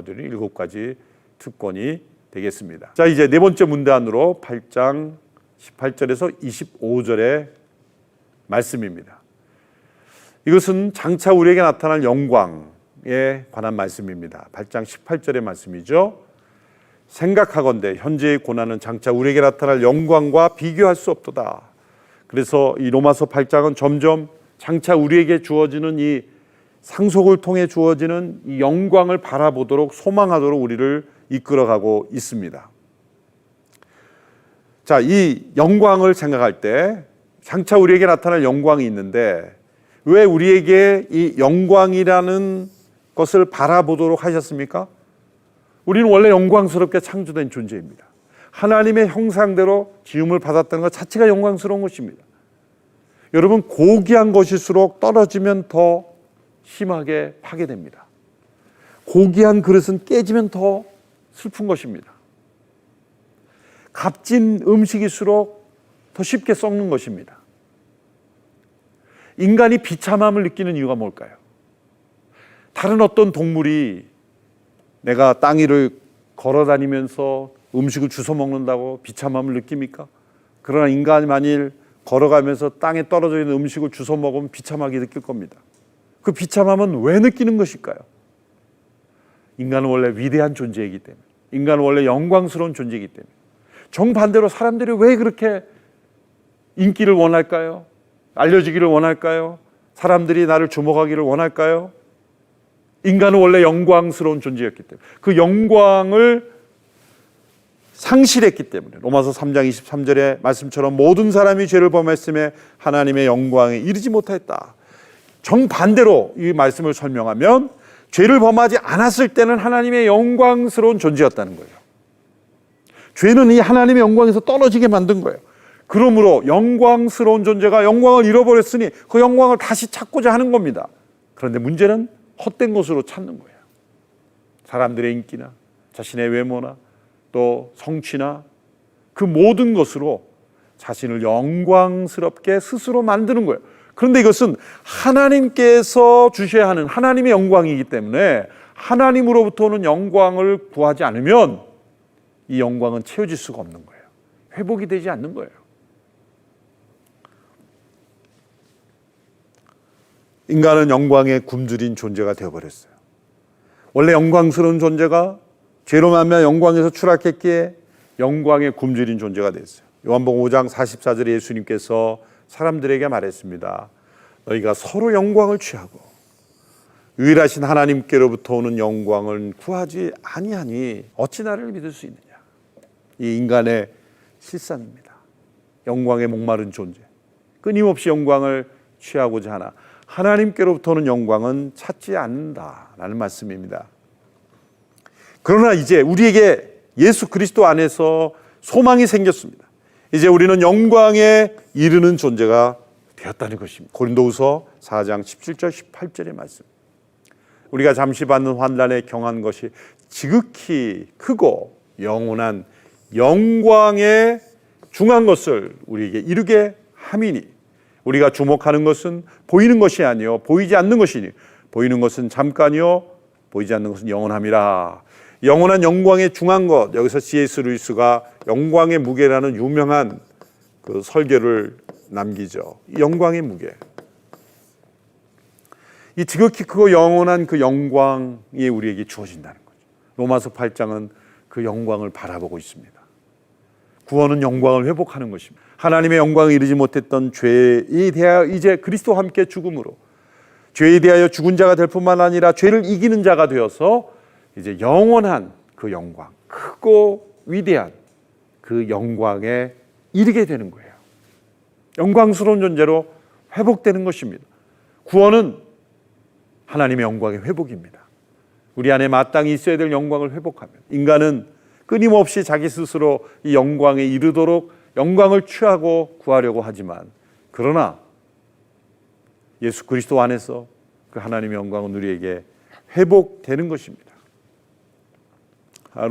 7가지 특권이 되겠습니다. 자, 이제 네 번째 문단으로 8장 18절에서 25절의 말씀입니다. 이것은 장차 우리에게 나타날 영광에 관한 말씀입니다. 8장 18절의 말씀이죠. 생각하건대 현재의 고난은 장차 우리에게 나타날 영광과 비교할 수 없도다. 그래서 이 로마서 8장은 점점 장차 우리에게 주어지는 이 상속을 통해 주어지는 이 영광을 바라보도록 소망하도록 우리를 이끌어가고 있습니다. 자, 이 영광을 생각할 때 장차 우리에게 나타날 영광이 있는데 왜 우리에게 이 영광이라는 것을 바라보도록 하셨습니까? 우리는 원래 영광스럽게 창조된 존재입니다. 하나님의 형상대로 지음을 받았다는 것 자체가 영광스러운 것입니다. 여러분, 고귀한 것일수록 떨어지면 더 심하게 파괴됩니다. 고귀한 그릇은 깨지면 더 슬픈 것입니다. 값진 음식일수록 더 쉽게 썩는 것입니다. 인간이 비참함을 느끼는 이유가 뭘까요? 다른 어떤 동물이 내가 땅 위를 걸어 다니면서 음식을 주워 먹는다고 비참함을 느낍니까? 그러나 인간이 만일 걸어가면서 땅에 떨어져 있는 음식을 주워 먹으면 비참하게 느낄 겁니다. 그 비참함은 왜 느끼는 것일까요? 인간은 원래 위대한 존재이기 때문에, 인간은 원래 영광스러운 존재이기 때문에. 정반대로 사람들이 왜 그렇게 인기를 원할까요? 알려지기를 원할까요? 사람들이 나를 주목하기를 원할까요? 인간은 원래 영광스러운 존재였기 때문에, 그 영광을 상실했기 때문에 로마서 3장 23절의 말씀처럼 모든 사람이 죄를 범했음에 하나님의 영광에 이르지 못하였다. 정반대로 이 말씀을 설명하면 죄를 범하지 않았을 때는 하나님의 영광스러운 존재였다는 거예요. 죄는 이 하나님의 영광에서 떨어지게 만든 거예요. 그러므로 영광스러운 존재가 영광을 잃어버렸으니 그 영광을 다시 찾고자 하는 겁니다. 그런데 문제는 헛된 것으로 찾는 거예요. 사람들의 인기나 자신의 외모나 또 성취나 그 모든 것으로 자신을 영광스럽게 스스로 만드는 거예요. 그런데 이것은 하나님께서 주셔야 하는 하나님의 영광이기 때문에 하나님으로부터 오는 영광을 구하지 않으면 이 영광은 채워질 수가 없는 거예요. 회복이 되지 않는 거예요. 인간은 영광에 굶주린 존재가 되어버렸어요. 원래 영광스러운 존재가 죄로 말미암아 영광에서 추락했기에 영광에 굶주린 존재가 됐어요. 요한복음 5장 44절에 예수님께서 사람들에게 말했습니다. 너희가 서로 영광을 취하고 유일하신 하나님께로부터 오는 영광을 구하지 아니하니 어찌 나를 믿을 수 있느냐. 이 인간의 실상입니다. 영광에 목마른 존재, 끊임없이 영광을 취하고자 하나 하나님께로부터 오는 영광은 찾지 않는다라는 말씀입니다. 그러나 이제 우리에게 예수 그리스도 안에서 소망이 생겼습니다. 이제 우리는 영광에 이르는 존재가 되었다는 것입니다. 고린도후서 4장 17절 18절의 말씀. 우리가 잠시 받는 환난에 경한 것이 지극히 크고 영원한 영광에 중한 것을 우리에게 이루게 함이니 우리가 주목하는 것은 보이는 것이 아니요 보이지 않는 것이니 보이는 것은 잠깐이요 보이지 않는 것은 영원함이라. 영원한 영광에 중한 것, 여기서 C.S. 루이스가 영광의 무게라는 유명한 그 설교를 남기죠. 영광의 무게. 이 지극히 크고 영원한 그 영광이 우리에게 주어진다는 거죠. 로마서 8장은 그 영광을 바라보고 있습니다. 구원은 영광을 회복하는 것입니다. 하나님의 영광을 이루지 못했던 죄에 대하여 이제 그리스도와 함께 죽음으로 죄에 대하여 죽은 자가 될 뿐만 아니라 죄를 이기는 자가 되어서 이제 영원한 그 영광, 크고 위대한 그 영광에 이르게 되는 거예요. 영광스러운 존재로 회복되는 것입니다. 구원은 하나님의 영광의 회복입니다. 우리 안에 마땅히 있어야 될 영광을 회복하면 인간은 끊임없이 자기 스스로 이 영광에 이르도록 영광을 취하고 구하려고 하지만 그러나 예수 그리스도 안에서 그 하나님의 영광은 우리에게 회복되는 것입니다.